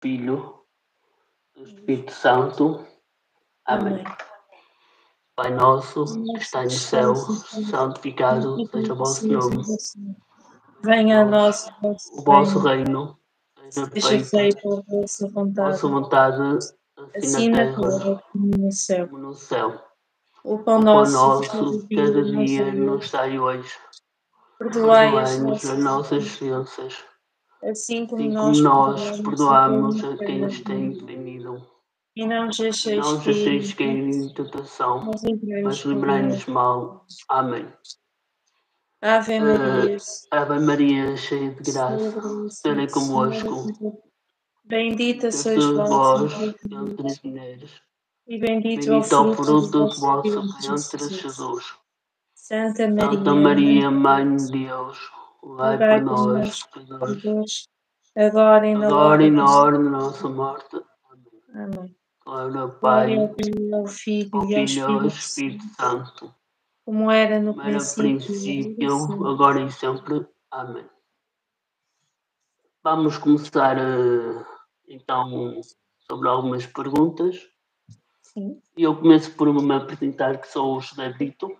Filho, do Espírito Santo. Amém. Pai nosso, que está no céu, santificado seja o vosso nome. Venha a nós o vosso reino, seja feita a vossa vontade, assim na terra como como no céu. O O pão pão nosso nosso, cada dia nos dai hoje. perdoai-nos as nossas ofensas, assim como assim como nós nós perdoamos a a quem nos tem ofendido. E não nos Não deixeis nos deixeis cair em tentação, mas livrai-nos mal. Amém. Ave Maria, Ave Maria, cheia de graça, o Senhor é convosco. bendita sois Sois vós vós entre as mulheres. e bendito é o Bendito é o fruto fruto do vosso ventre, ventre, Jesus. Santa Santa Maria, Maria, Mãe de Deus, rogai por rogai por nós, nós, pecadores, pecadores, agora e na agora hora e na de hora da nossa morte. Amém. Amém. Glória ao Glória Pai, ao Pai, ao Filho ao e ao Filho e ao Espírito Espírito Santo, Santo, como era no como era no princípio, princípio, agora e sempre. Amém. Vamos começar então sobre algumas perguntas. Sim. Eu começo por me apresentar, que sou o José Brito,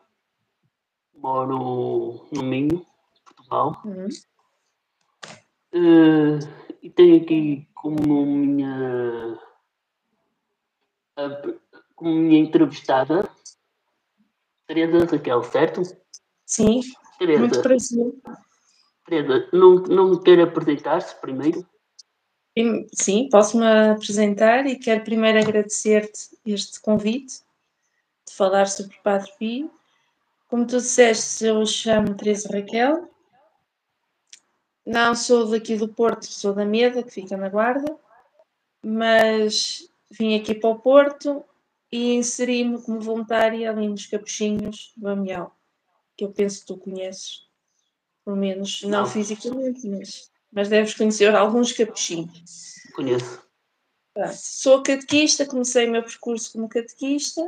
moro no Minho, Portugal. E tenho aqui como minha entrevistada Teresa Raquel, certo? Sim, muito Teresa, prazer. não me quer apresentar-se primeiro? Sim, posso-me apresentar e quero primeiro agradecer-te este convite de falar sobre o Padre Pio. Como tu disseste, eu chamo Teresa Raquel, não sou daqui do Porto, sou da Meda, que fica na Guarda, mas vim aqui para o Porto e inseri-me como voluntária ali nos Capuchinhos do Amial, que eu penso que tu conheces, pelo menos não fisicamente, mas deves conhecer alguns capuchinhos. Conheço. Sou catequista, comecei o meu percurso como catequista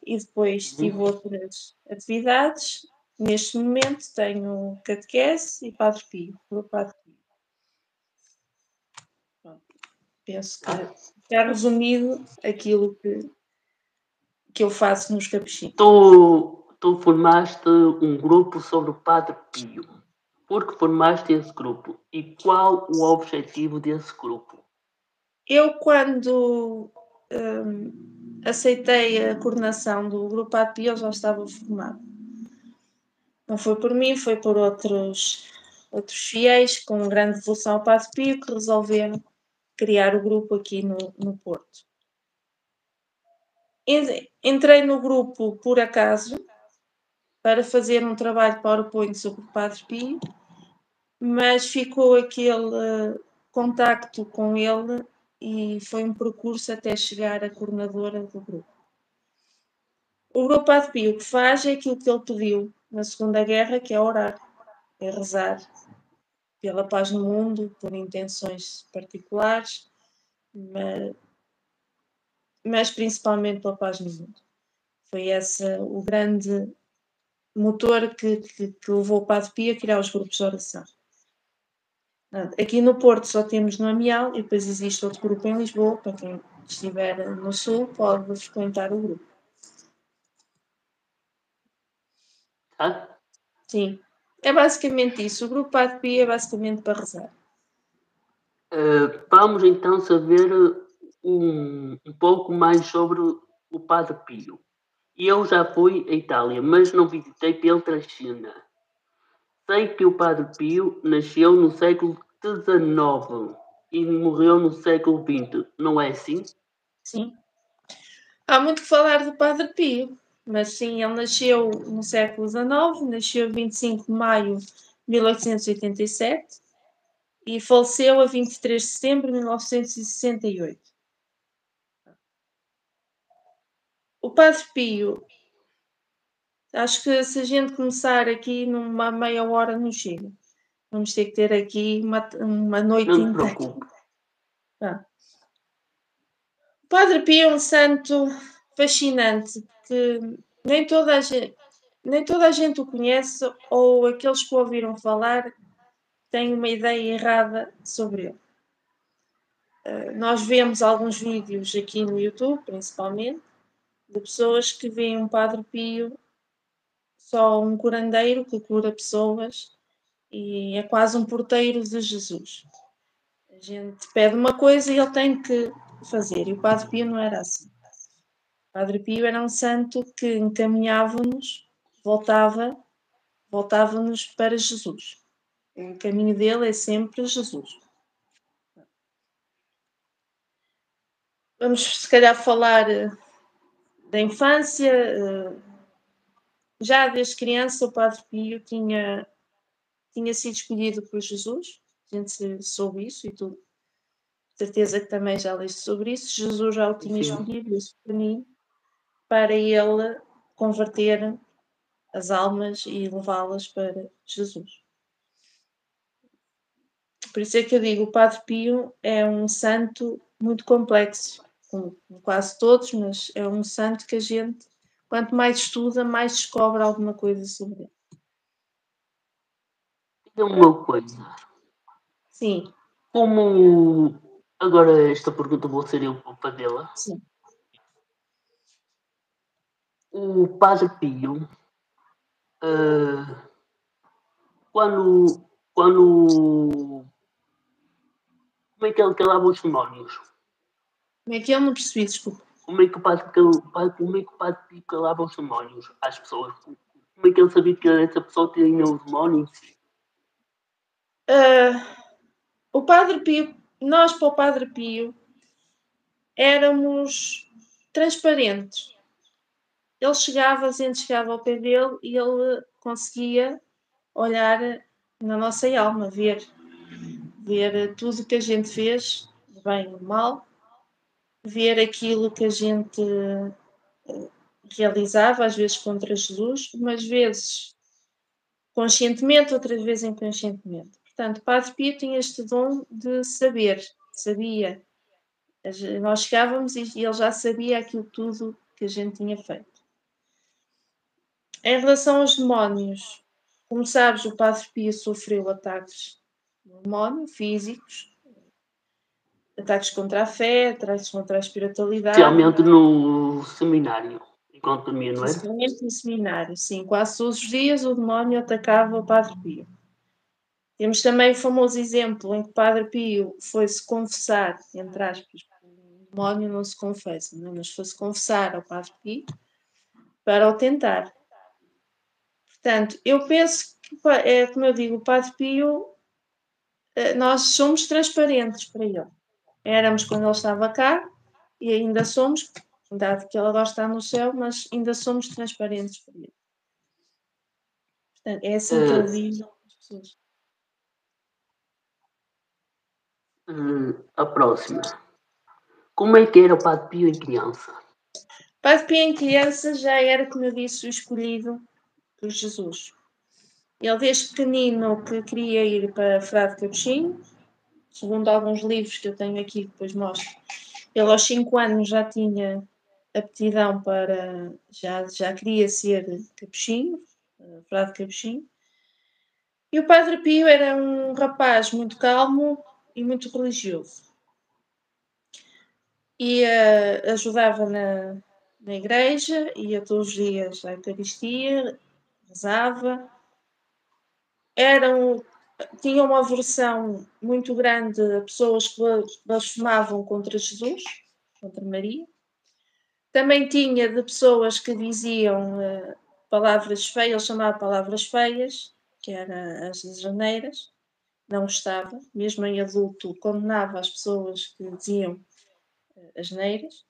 e depois tive outras atividades. Neste momento tenho catequese e Padre Pio, o Padre Pio. Penso que está resumido aquilo que eu faço nos capuchinhos. Tu formaste um grupo sobre o Padre Pio. Por que formaste esse grupo? E qual o objetivo desse grupo? Eu, quando aceitei a coordenação do grupo Padre Pio, já estava formado. Não foi por mim, foi por outros fiéis com grande devoção ao Padre Pio que resolveram criar o grupo aqui no Porto. Entrei no grupo por acaso para fazer um trabalho PowerPoint sobre o Padre Pio, mas ficou aquele contacto com ele e foi um percurso até chegar à coordenadora do grupo. O grupo Padre Pio o que faz é aquilo que ele pediu na Segunda Guerra, que é orar, é rezar pela paz no mundo, por intenções particulares, mas principalmente pela paz no mundo. Foi esse o grande motor que levou o Padre Pio a criar os grupos de oração. Aqui no Porto só temos no Amial e depois existe outro grupo em Lisboa, para quem estiver no Sul pode frequentar o grupo. Sim, é basicamente isso. O grupo Padre Pio é basicamente para rezar. Vamos então saber um pouco mais sobre o Padre Pio. Eu já fui à Itália, mas não visitei Pietrelcina. Sei que o Padre Pio nasceu no século XIX e morreu no século XX, não é assim? Sim. Há muito que falar do Padre Pio, mas sim, ele nasceu no século XIX, nasceu 25 de maio de 1887 e faleceu a 23 de setembro de 1968. O Padre Pio, acho que se a gente começar aqui numa meia hora não chega. Vamos ter que ter aqui uma noite Não te inteira. preocupe. O Padre Pio é um santo fascinante que nem toda a gente o conhece ou aqueles que o ouviram falar têm uma ideia errada sobre ele. nós vemos alguns vídeos aqui no YouTube, principalmente, de pessoas que veem um Padre Pio só um curandeiro que cura pessoas e é quase um porteiro de Jesus. A gente pede uma coisa e ele tem que fazer, e o Padre Pio não era assim. O Padre Pio era um santo que encaminhava-nos, voltava-nos para Jesus. O caminho dele é sempre Jesus. Vamos, se calhar, falar da infância. Já desde criança, o Padre Pio tinha sido escolhido por Jesus. A gente soube isso e tu, certeza que também já leste sobre isso. Jesus já o tinha escolhido, esse pequenino, para ele converter as almas e levá-las para Jesus. Por isso é que eu digo, o Padre Pio é um santo muito complexo, como quase todos, mas é um santo que a gente, quanto mais estuda, mais descobre alguma coisa sobre ele. Diga uma coisa. Sim. Como... Agora esta pergunta vou ser eu para dela. Sim. O Padre Pio, quando como é que ele calava os demónios? Como é que eu não percebi, desculpa? Como é que o Padre Pio calava os demónios às pessoas? Como é que ele sabia que essa pessoa tinha os demónios? O Padre Pio, nós para o Padre Pio éramos transparentes. Ele chegava, a gente chegava ao pé dele e ele conseguia olhar na nossa alma, ver tudo o que a gente fez, de bem ou de mal, ver aquilo que a gente realizava, às vezes contra Jesus, umas vezes conscientemente, outras vezes inconscientemente. Portanto, o Padre Pio tinha este dom de saber, sabia. Nós chegávamos e ele já sabia aquilo tudo que a gente tinha feito. Em relação aos demónios, como sabes, o Padre Pio sofreu ataques do demónio, físicos, ataques contra a fé, ataques contra a espiritualidade. Especialmente no seminário, enquanto dormia, não era? Principalmente no seminário, sim. Quase todos os dias o demónio atacava o Padre Pio. Temos também o famoso exemplo em que o Padre Pio foi-se confessar, entre aspas, o demónio não se confessa, não? Mas foi-se confessar ao Padre Pio para o tentar. Portanto, eu penso que, como eu digo, o Padre Pio, nós somos transparentes para ele. Éramos quando ele estava cá e ainda somos, dado que ele agora está no céu, mas ainda somos transparentes para ele. Portanto, é assim que eu digo às pessoas. A próxima. Como é que era o Padre Pio em criança? O Padre Pio em criança já era, como eu disse, o escolhido por Jesus. Ele desde pequenino que queria ir para Frade Capuchinho, segundo alguns livros que eu tenho aqui, que depois mostro. Ele aos 5 anos já tinha aptidão para, já queria ser capuchinho, Frade Capuchinho. E o Padre Pio era um rapaz muito calmo e muito religioso. Ajudava na igreja, ia todos os dias à Eucaristia, rezava. Tinha uma aversão muito grande a pessoas que blasfemavam contra Jesus, contra Maria. Também tinha de pessoas que diziam palavras feias, ele chamava palavras feias, que eram as asneiras, não gostava, mesmo em adulto, condenava as pessoas que diziam asneiras.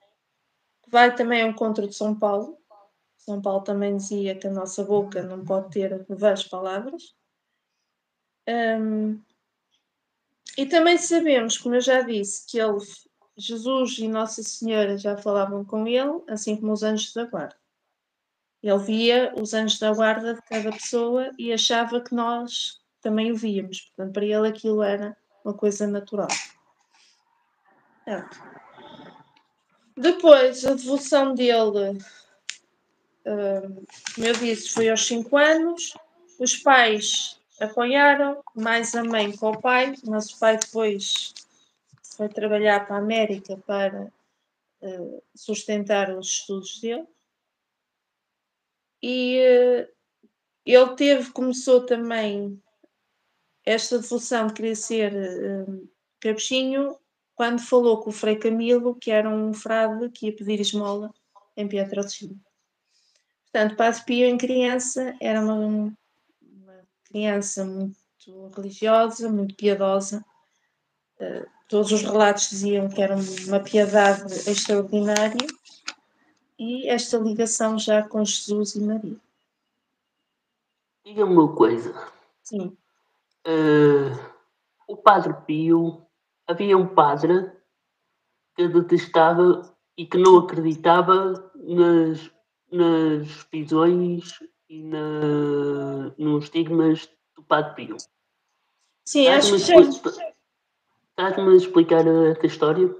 Vai também ao encontro de São Paulo. São Paulo também dizia que a nossa boca não pode ter vãs palavras. E também sabemos, como eu já disse, que Jesus e Nossa Senhora já falavam com ele, assim como os anjos da guarda. Ele via os anjos da guarda de cada pessoa e achava que nós também o víamos. Portanto, para ele aquilo era uma coisa natural. Depois, a devoção dele, como eu disse, foi aos 5 anos. Os pais apoiaram, mais a mãe com o pai, mas o pai depois foi trabalhar para a América para sustentar os estudos dele. E ele começou também esta devoção de querer ser capuchinho quando falou com o Frei Camilo, que era um frade que ia pedir esmola em Pietrelcina. Portanto, Padre Pio, em criança, era uma criança muito religiosa, muito piedosa. Todos os relatos diziam que era uma piedade extraordinária e esta ligação já com Jesus e Maria. Diga-me uma coisa. Sim. O Padre Pio, havia um padre que detestava e que não acreditava nas visões e nos estigmas do Padre Pio. Sim, acho que Estás-me a explicar essa história?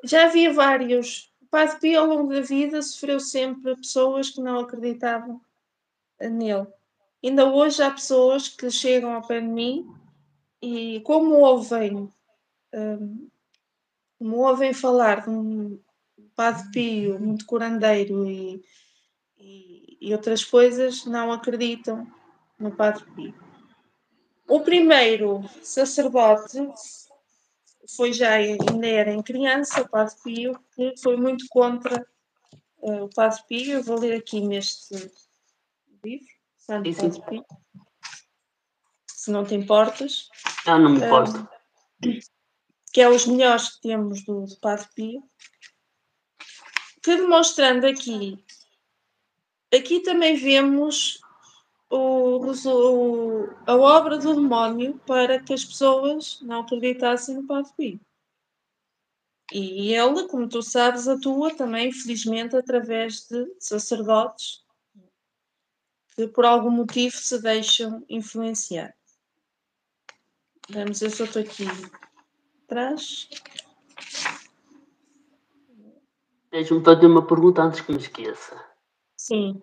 já havia vários. O Padre Pio, ao longo da vida, sofreu sempre pessoas que não acreditavam nele. Ainda hoje há pessoas que chegam ao pé de mim e, como ouvem falar de um Padre Pio muito curandeiro e outras coisas, não acreditam no Padre Pio. O primeiro sacerdote foi ainda era em criança, o Padre Pio, que foi muito contra o Padre Pio. Eu vou ler aqui neste livro, Santo Padre Pio, se não te importas. Não me importa. Que é os melhores que temos do Padre Pio, que demonstrando aqui também vemos a obra do demónio para que as pessoas não acreditassem no Padre Pio. E ele, como tu sabes, atua também, felizmente, através de sacerdotes que por algum motivo se deixam influenciar. Vamos ver se eu estou aqui atrás. Deixa-me fazer uma pergunta antes que me esqueça. Sim.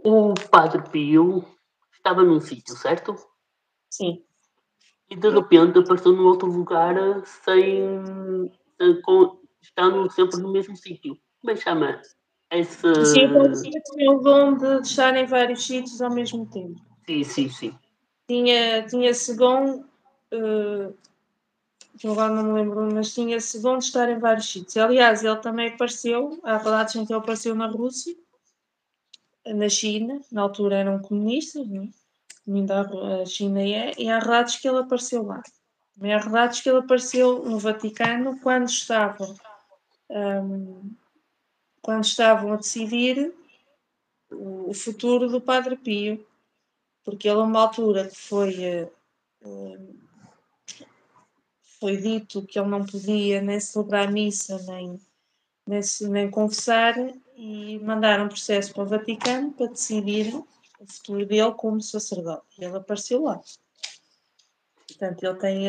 O Padre Pio estava num sítio, certo? Sim. E de repente apareceu num outro lugar estando sempre no mesmo sítio. Como é que chama? Sim, o Padre Pio tinha o dom de estar em vários sítios ao mesmo tempo. Sim. Tinha esse dom, que agora não me lembro, mas tinha esse dom de estar em vários sítios. Aliás, ele também apareceu, há relatos em que ele apareceu na Rússia, na China, na altura eram comunistas, não é? Ainda a China e há relatos que ele apareceu lá. Também há relatos que ele apareceu no Vaticano quando estavam a decidir o futuro do Padre Pio, porque ele a uma altura que foi dito que ele não podia nem celebrar missa, nem confessar, e mandaram um processo para o Vaticano para decidir o futuro dele como sacerdote. E ele apareceu lá. Portanto, ele tem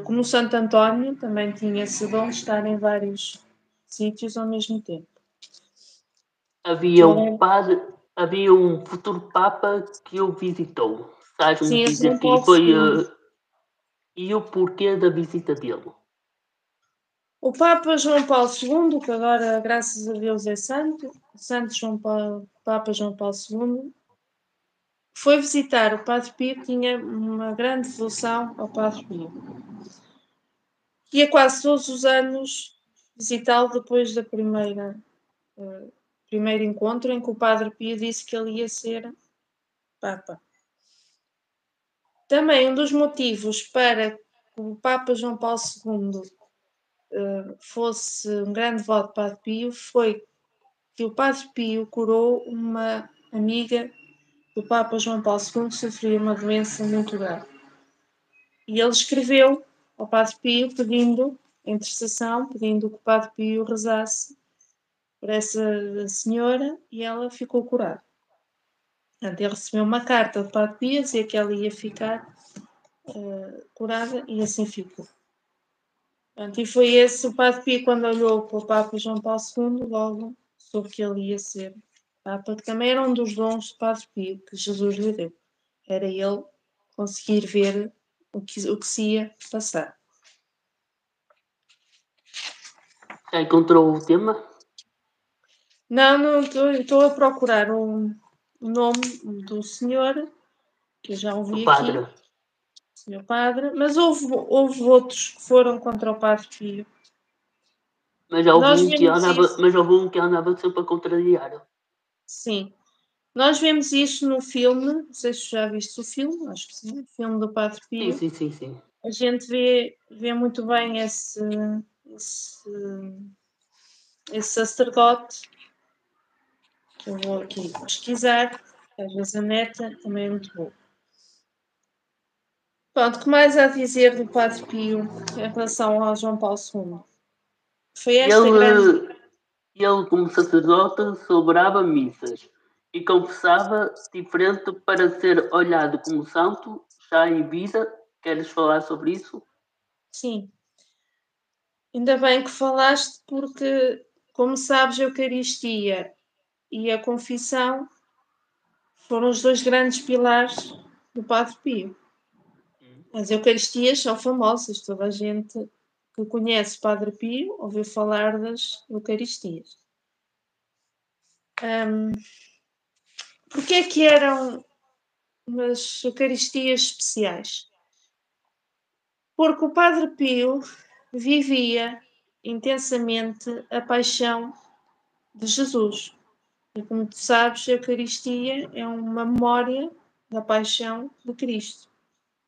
como o Santo António, também tinha esse dom de estar em vários sítios ao mesmo tempo. Havia um futuro Papa que o visitou. Sim, esse dizer João que Paulo foi II. e o porquê da visita dele? O Papa João Paulo II, que agora, graças a Deus, é santo, Papa João Paulo II, foi visitar o Padre Pio, tinha uma grande devoção ao Padre Pio. Ia quase todos os anos visitá-lo depois da primeiro encontro em que o Padre Pio disse que ele ia ser Papa. Também um dos motivos para que o Papa João Paulo II fosse um grande voto para Padre Pio foi que o Padre Pio curou uma amiga do Papa João Paulo II que sofria uma doença muito grave. E ele escreveu ao Padre Pio pedindo intercessão, pedindo que o Padre Pio rezasse por essa senhora e ela ficou curada. Portanto, ele recebeu uma carta do Padre Pio a dizer que ela ia ficar curada e assim ficou. Portanto, e foi esse o Padre Pio, quando olhou para o Papa João Paulo II, logo soube que ele ia ser Papa, que também era um dos dons do Padre Pio que Jesus lhe deu. Era ele conseguir ver o que se ia passar. Já encontrou o tema? Não, estou a procurar o nome do senhor, que eu já ouvi aqui, senhor padre, mas houve outros que foram contra o Padre Pio. Mas houve um que andava sempre a contrariar. Sim. Nós vemos isto no filme, não sei se já viste o filme, acho que sim, o filme do Padre Pio. Sim. A gente vê muito bem esse sacerdote, que eu vou aqui pesquisar, às vezes a neta também é muito boa. Pronto, o que mais há a dizer do Padre Pio em relação ao João Paulo II? Foi esta grande... Ele, como sacerdote, celebrava missas e confessava diferente para ser olhado como santo já em vida. Queres falar sobre isso? Sim. Ainda bem que falaste, porque, como sabes, a Eucaristia e a confissão foram os dois grandes pilares do Padre Pio. As Eucaristias são famosas, toda a gente que conhece Padre Pio ouviu falar das Eucaristias. Porquê é que eram umas Eucaristias especiais? Porque o Padre Pio vivia intensamente a paixão de Jesus. E como tu sabes, a Eucaristia é uma memória da paixão de Cristo.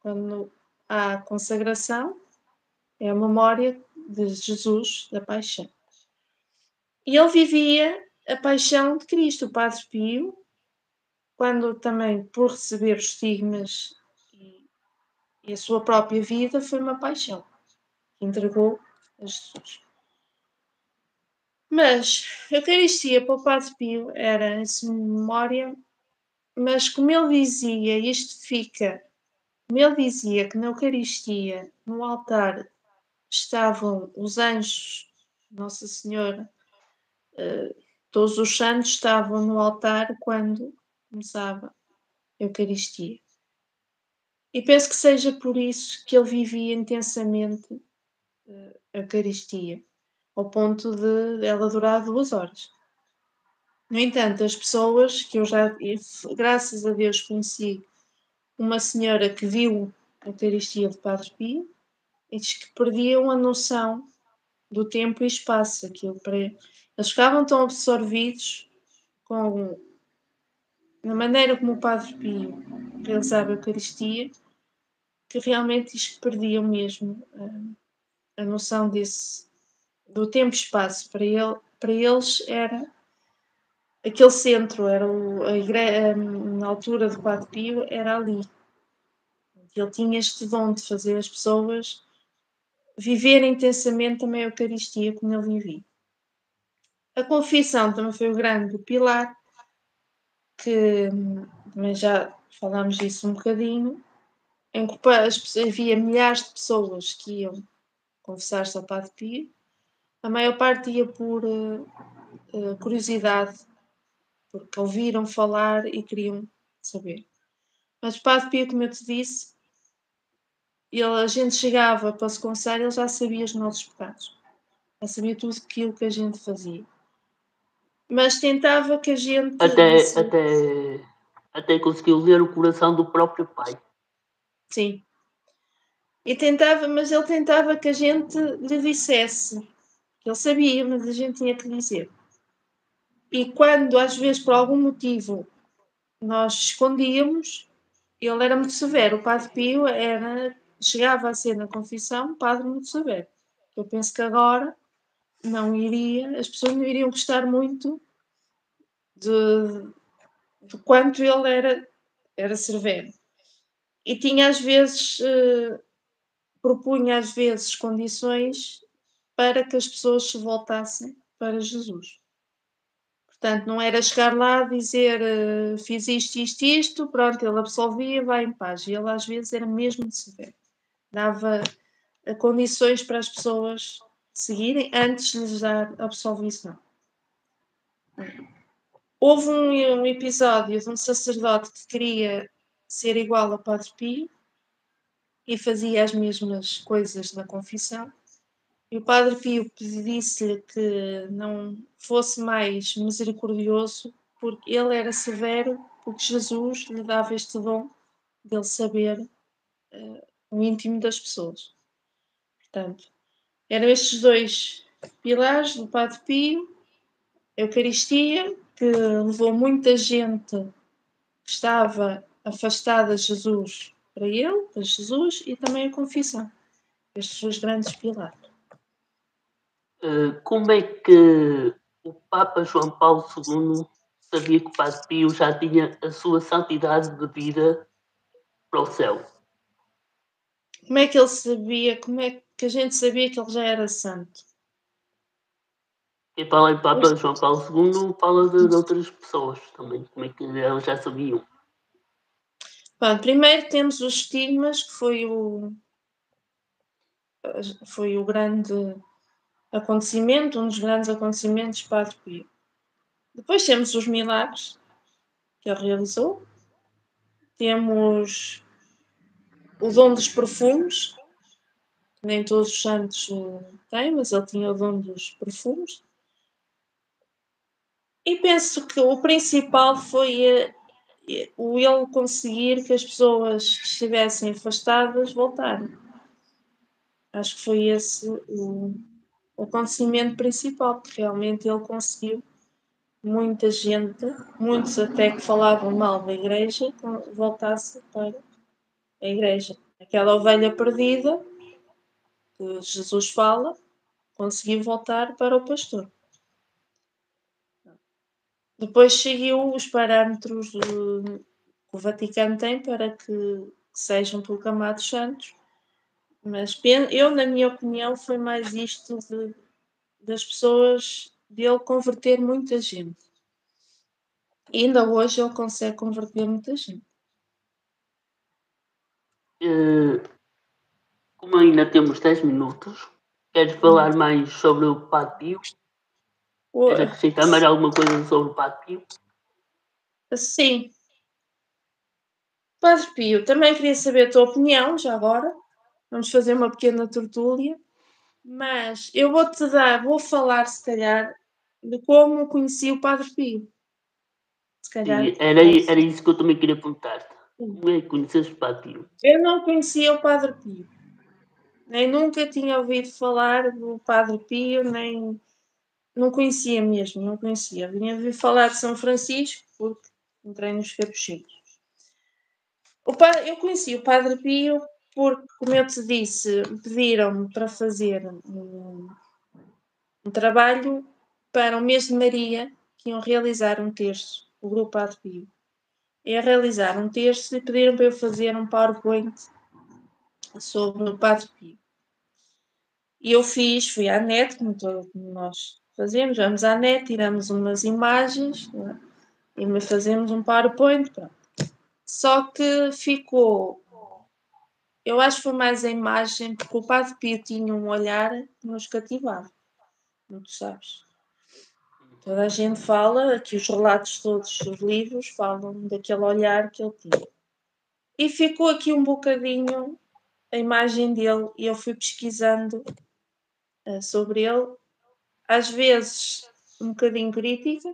Quando há consagração, é a memória de Jesus, da paixão. E ele vivia a paixão de Cristo, o Padre Pio, quando também, por receber os estigmas e a sua própria vida, foi uma paixão que entregou a Jesus. Mas a Eucaristia para o Padre Pio era essa memória, mas como ele dizia, isto fica, como ele dizia que na Eucaristia, no altar, estavam os anjos, Nossa Senhora, todos os santos estavam no altar quando começava a Eucaristia. E penso que seja por isso que ele vivia intensamente a Eucaristia, ao ponto de ela durar 2 horas. No entanto, as pessoas que eu já, graças a Deus, conheci uma senhora que viu a Eucaristia de Padre Pio e diz que perdiam a noção do tempo e espaço. Eles ficavam tão absorvidos com a maneira como o Padre Pio realizava a Eucaristia que realmente diz que perdiam mesmo a noção do tempo e espaço. Para eles era aquele centro, era a igreja, na altura do Padre Pio, era ali. Ele tinha este dom de fazer as pessoas viverem intensamente também a Eucaristia como ele vivia. A confissão também foi o grande pilar, que também já falámos disso um bocadinho, em que havia milhares de pessoas que iam confessar-se ao Padre Pio. A maior parte ia por curiosidade, porque ouviram falar e queriam saber. Mas o Padre Pio, como eu te disse, a gente chegava para se confessar, ele já sabia os nossos pecados. Já sabia tudo aquilo que a gente fazia. Mas tentava que a gente... Até conseguiu ler o coração do próprio pai. Sim. Mas ele tentava que a gente lhe dissesse. Ele sabia, mas a gente tinha que dizer. E quando, às vezes, por algum motivo, nós escondíamos, ele era muito severo. O Padre Pio chegava a ser na confissão um padre muito severo. Eu penso que agora as pessoas não iriam gostar muito de quanto ele era severo. E tinha às vezes, propunha às vezes condições para que as pessoas se voltassem para Jesus. Portanto, não era chegar lá e dizer fiz isto, pronto, ele absolvia, vai em paz. E ele às vezes era mesmo severo. Dava condições para as pessoas seguirem antes de lhes dar absolvição. Houve um episódio de um sacerdote que queria ser igual ao Padre Pio e fazia as mesmas coisas na confissão. E o Padre Pio disse-lhe que não fosse mais misericordioso, porque ele era severo, porque Jesus lhe dava este dom de ele saber o íntimo das pessoas. Portanto, eram estes dois pilares do Padre Pio: a Eucaristia, que levou muita gente que estava afastada de Jesus para ele, para Jesus, e também a confissão. Estes dois grandes pilares. Como é que o Papa João Paulo II sabia que o Padre Pio já tinha a sua santidade de vida para o céu? Como é que ele sabia, como é que a gente sabia que ele já era santo? Quem fala em Papa João Paulo II fala de outras pessoas também. Como é que elas já sabiam? Bom, primeiro temos os estigmas, que foi o grande acontecimento, um dos grandes acontecimentos de Padre Pio. Depois temos os milagres que ele realizou. Temos o dom dos perfumes, que nem todos os santos têm, mas ele tinha o dom dos perfumes. E penso que o principal foi o ele conseguir que as pessoas que estivessem afastadas voltarem. Acho que foi esse o acontecimento principal, porque realmente ele conseguiu muita gente, muitos até que falavam mal da igreja, voltasse para a igreja. Aquela ovelha perdida que Jesus fala, conseguiu voltar para o pastor. Depois seguiu os parâmetros que o Vaticano tem para que sejam proclamados santos, mas eu, na minha opinião, foi mais isto das pessoas, de ele converter muita gente. E ainda hoje ele consegue converter muita gente. Como ainda temos 10 minutos, queres falar mais sobre o Padre Pio? Queres acrescentar mais alguma coisa sobre o Padre Pio? Sim. Padre Pio, também queria saber a tua opinião, já agora. Vamos fazer uma pequena tertúlia. Mas eu vou falar, se calhar, de como conheci o Padre Pio. Se calhar. Sim, era isso que eu também queria perguntar-te. Como é que conheceste o Padre Pio? Eu não conhecia o Padre Pio. Nem nunca tinha ouvido falar do Padre Pio, nem. Não conhecia mesmo, não conhecia. Vinha ouvir falar de São Francisco, porque entrei nos capuchinhos. Eu conheci o Padre Pio porque, como eu te disse, pediram-me para fazer um trabalho para o mês de Maria, que iam realizar um terço, o grupo Padre Pio. Ia realizar um terço e pediram para eu fazer um PowerPoint sobre o Padre Pio. E eu fui à net, como nós fazemos, vamos à net, tiramos umas imagens, né, e fazemos um PowerPoint. Pronto. Só que ficou. Eu acho que foi mais a imagem, porque o Padre Pio tinha um olhar que nos cativava, como tu sabes. Toda a gente fala, aqui os relatos todos dos livros falam daquele olhar que ele tinha. E ficou aqui um bocadinho a imagem dele e eu fui pesquisando sobre ele, às vezes um bocadinho crítica,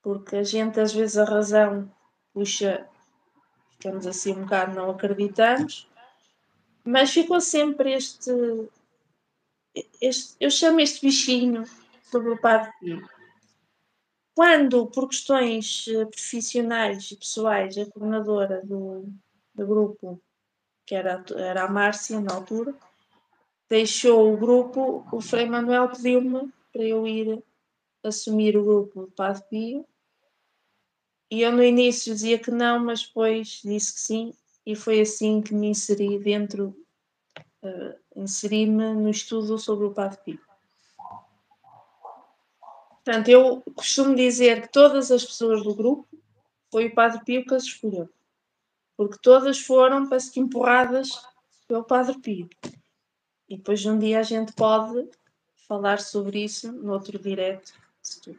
porque a gente às vezes a razão puxa, ficamos assim um bocado, não acreditamos, mas ficou sempre eu chamo este bichinho sobre o Padre Pio. Quando, por questões profissionais e pessoais, a coordenadora do grupo, que era a Márcia na altura, deixou o grupo, o Frei Manuel pediu-me para eu ir assumir o grupo do Padre Pio. E eu no início dizia que não, mas depois disse que sim, e foi assim que me inseri inseri-me no estudo sobre o Padre Pio. Portanto, eu costumo dizer que todas as pessoas do grupo foi o Padre Pio que as escolheu, porque todas foram para ser empurradas pelo Padre Pio. E depois um dia a gente pode falar sobre isso no outro direto, se tu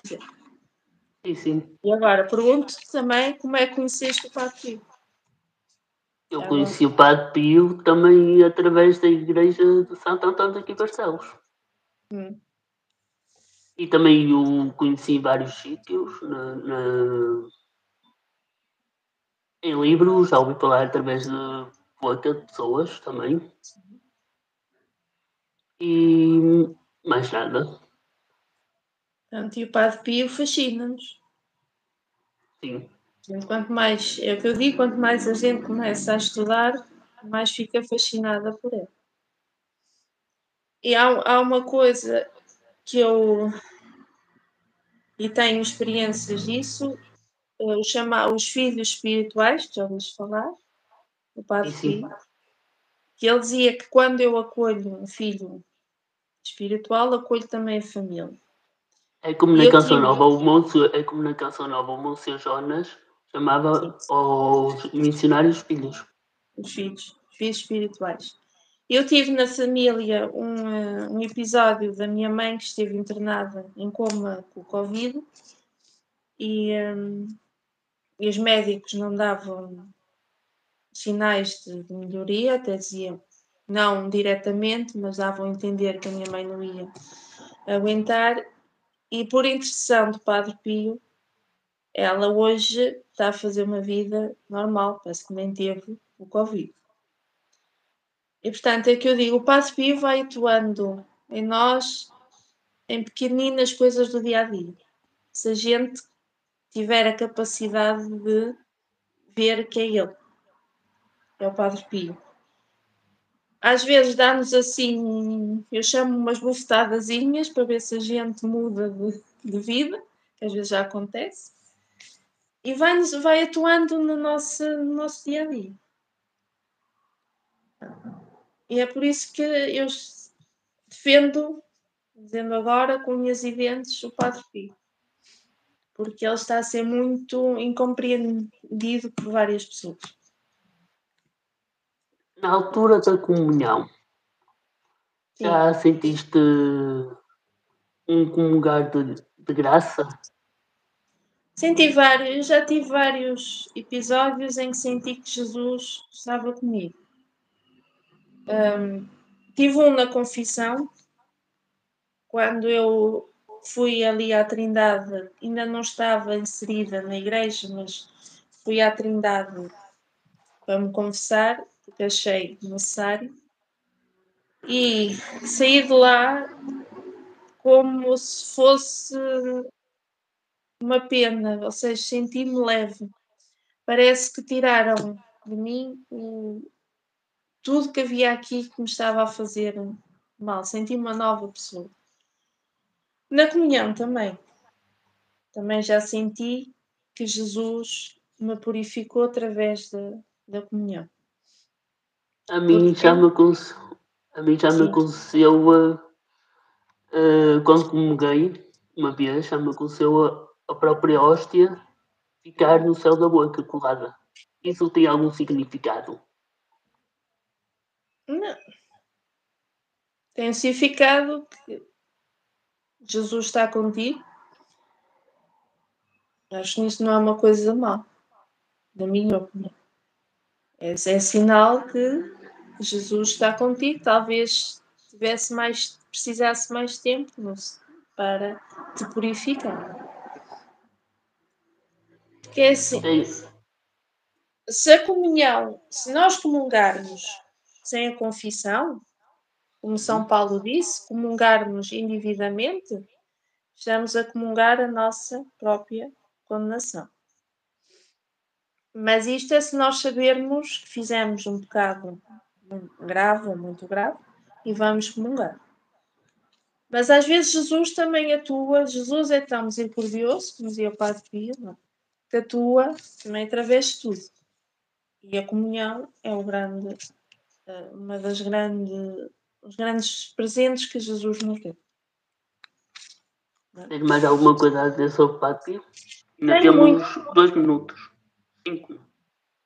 quiser. Sim, sim. E agora, pergunto-te também como é que conheceste o Padre Pio. Eu conheci o Padre Pio também através da igreja de Santo Antônio aqui Barcelos. E também o conheci em vários sítios, em livros, já ouvi falar através de outra pessoas também. E mais nada. Portanto, e o Padre Pio fascina-nos. Sim. Quanto mais, é o que eu digo, quanto mais a gente começa a estudar, mais fica fascinada por ele. E há uma coisa que eu e tenho experiências disso, os filhos espirituais, já ouviste falar, o Padre Pio, que ele dizia que quando eu acolho um filho espiritual, acolho também a família. É como na canção nova, o Monsenhor Jonas chamava os missionários filhos. Os filhos espirituais. Eu tive na família um episódio da minha mãe que esteve internada em coma com o Covid e os médicos não davam sinais de melhoria, até diziam, não diretamente, mas davam a entender que a minha mãe não ia aguentar. E por intercessão do Padre Pio, ela hoje está a fazer uma vida normal, parece que nem teve o Covid. E portanto é que eu digo, o Padre Pio vai atuando em nós em pequeninas coisas do dia a dia. Se a gente tiver a capacidade de ver que é ele, é o Padre Pio. Às vezes dá-nos assim, eu chamo umas bufetadazinhas para ver se a gente muda de vida, que às vezes já acontece, e vai atuando no nosso dia a dia. E é por isso que eu defendo, dizendo agora com unhas e dentes, o Padre Pio. Porque ele está a ser muito incompreendido por várias pessoas. Na altura da comunhão, já sentiste um comungar de graça? Já tive vários episódios em que senti que Jesus estava comigo. Tive um na confissão, quando eu fui ali à Trindade, ainda não estava inserida na igreja, mas fui à Trindade para me confessar, porque achei necessário. E saí de lá como se fosse uma pena, ou seja, senti-me leve. Parece que tiraram de mim tudo que havia aqui que me estava a fazer mal. Senti uma nova pessoa. Na comunhão também. Também já senti que Jesus me purificou através da comunhão. A mim já me aconteceu quando comunguei uma vez, já me aconteceu a própria hóstia ficar no céu da boca colada. Isso tem algum significado? Não. Tem um significado que Jesus está contigo. Acho que isso não é uma coisa má, da minha opinião. É sinal que Jesus está contigo. Talvez precisasse mais tempo para te purificar. Porque é assim, se nós comungarmos sem a confissão, como São Paulo disse, comungarmos indevidamente, estamos a comungar a nossa própria condenação. Mas isto é se nós sabermos que fizemos um pecado grave ou muito grave e vamos comungar. Mas às vezes Jesus também atua, Jesus é tão misericordioso, como dizia o Padre Pio, que atua também através de tudo. E a comunhão é uma das os grandes presentes que Jesus nos deu. Tens mais alguma coisa a dizer sobre o Padre Pio? Ainda Tenho temos muito. 2 minutos. 5.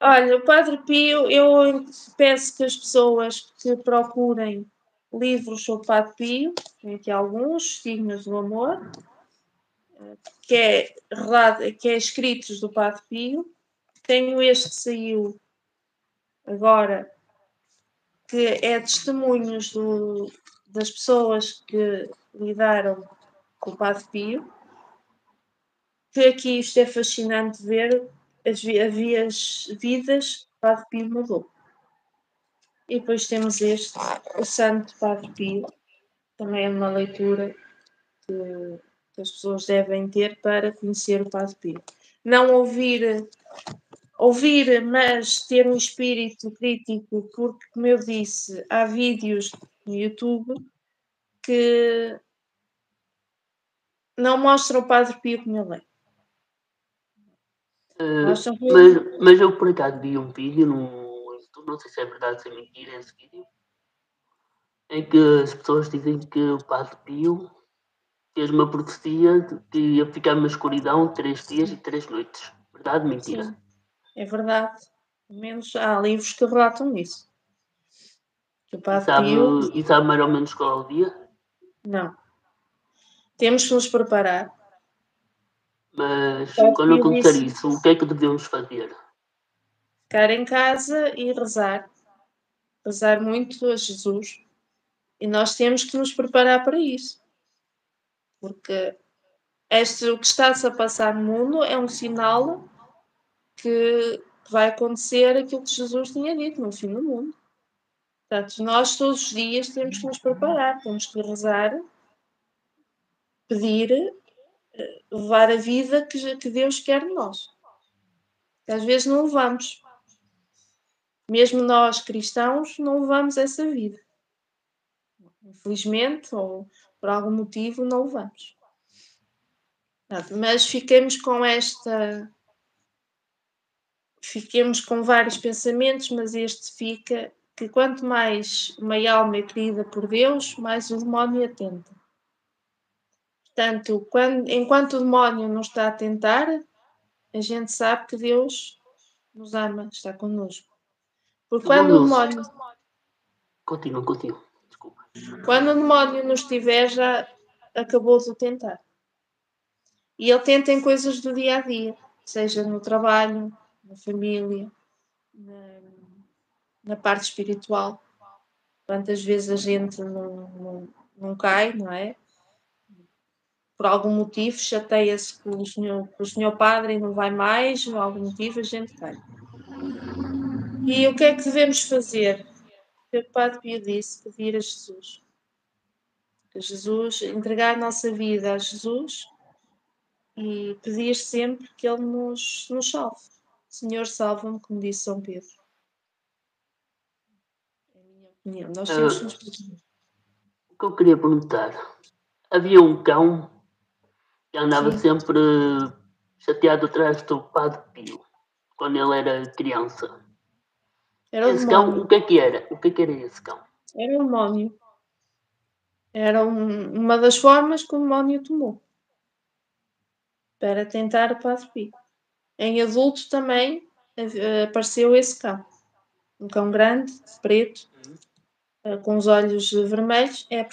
Olha, o Padre Pio, eu peço que as pessoas que procurem livros sobre o Padre Pio, tem aqui alguns, Signos do Amor, que é escritos do Padre Pio. Tenho este que saiu agora, que é testemunhos das pessoas que lidaram com o Padre Pio, que aqui isto é fascinante ver as vidas que o Padre Pio mudou. E depois temos o Santo Padre Pio, também é uma leitura que as pessoas devem ter para conhecer o Padre Pio. Não ouvir, mas ter um espírito crítico, porque, como eu disse, há vídeos no YouTube que não mostram o Padre Pio como ele é. Mas eu por acaso vi um vídeo no YouTube, não sei se é verdade, se é mentira esse vídeo, em que as pessoas dizem que o Padre Pio fez uma profecia de que ia ficar numa escuridão 3 dias e 3 noites. Verdade ou mentira? Sim, é verdade. Pelo menos há livros que relatam isso. Que o Padre Pio... E sabe mais ou menos qual é o dia? Não. Temos que nos preparar. Mas quando acontecer isso, o que é que devemos fazer? Ficar em casa e rezar. Rezar muito a Jesus. E nós temos que nos preparar para isso. Porque o que está-se a passar no mundo é um sinal que vai acontecer aquilo que Jesus tinha dito no fim do mundo. Portanto, nós todos os dias temos que nos preparar, temos que rezar, pedir, levar a vida que Deus quer de nós. Às vezes não levamos. Mesmo nós, cristãos, não levamos essa vida. Infelizmente, ou por algum motivo, não levamos. Mas fiquemos com vários pensamentos, mas este fica que quanto mais uma alma é querida por Deus, mais o demónio a tenta. Portanto, enquanto o demónio não está a tentar, a gente sabe que Deus nos ama, está connosco. Porque quando o demónio... Continua. Desculpa. Quando o demónio nos tiver, já acabou de o tentar. E ele tenta em coisas do dia a dia, seja no trabalho, na família, na parte espiritual. Quantas vezes a gente não cai, não é? Por algum motivo, chateia-se com o senhor padre e não vai mais, por algum motivo a gente cai. E o que é que devemos fazer? O que o Padre Pio disse? Pedir a Jesus. Entregar a nossa vida a Jesus e pedir sempre que Ele nos salve. Senhor, salva-me, como disse São Pedro. É a minha opinião. Nós temos que nos proteger. O que eu queria perguntar, havia um cão que andava sempre chateado atrás do Padre Pio, quando ele era criança. Esse cão, o que é que era? O que é que era esse cão? Era um demónio. Era uma das formas que o demónio tomou para tentar o Padre Pio. Em adulto também apareceu esse cão. Um cão grande, preto, com os olhos vermelhos, é a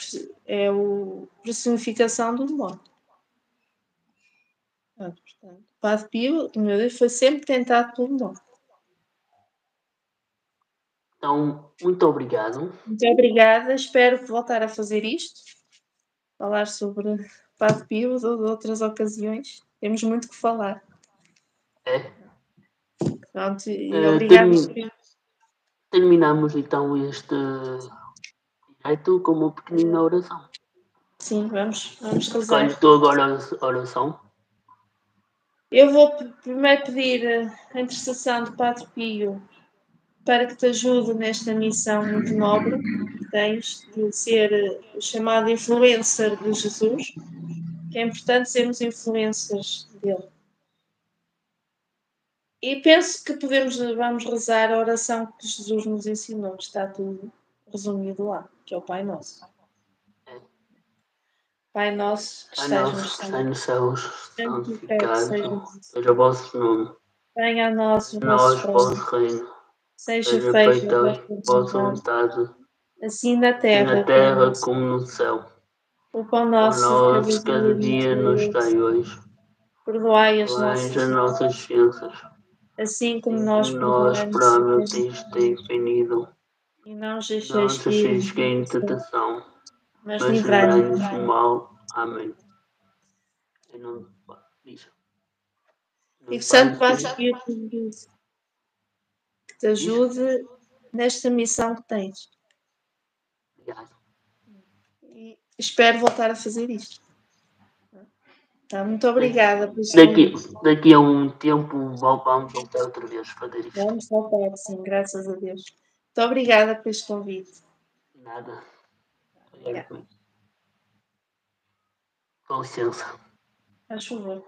personificação do demónio. Portanto, o Padre Pio, meu Deus, foi sempre tentado pelo demónio. Então, muito obrigado. Muito obrigada, espero voltar a fazer isto, falar sobre o Padre Pio ou de outras ocasiões. Temos muito que falar. Pronto, e obrigada. Terminamos então este direito com uma pequenina oração. Sim, vamos rezar. Escolhe tu agora a oração. Eu vou primeiro pedir a intercessão do Padre Pio para que te ajude nesta missão muito nobre que tens de ser o chamado influencer de Jesus, que é importante sermos influencers dele. E penso que vamos rezar a oração que Jesus nos ensinou, está tudo resumido lá, que é o Pai Nosso. Pai Nosso que estás nos céus, santificado seja o vosso nome. Venha a nós o vosso reino. Seja feita a vossa vontade, assim na terra como no céu. O pão nosso de cada dia nos dai hoje. Perdoai as nossas ofensas, assim como Assim nós como nós perdoamos tens definido. e não os Não deixeis nos cair deixeis em cair em tentação, tentação, mas mas livrai-nos. livrai-nos do mal. Amém. Em nome do Pai, diz. E que Santo Padre Pio que te ajude nesta missão que tens. Obrigado. E espero voltar a fazer isto. Tá, muito obrigada por este Daqui a um tempo vamos voltar outra vez a fazer isto. Vamos voltar, sim, graças a Deus. Muito obrigada por este convite. Nada. Obrigada. Com licença. Faz favor.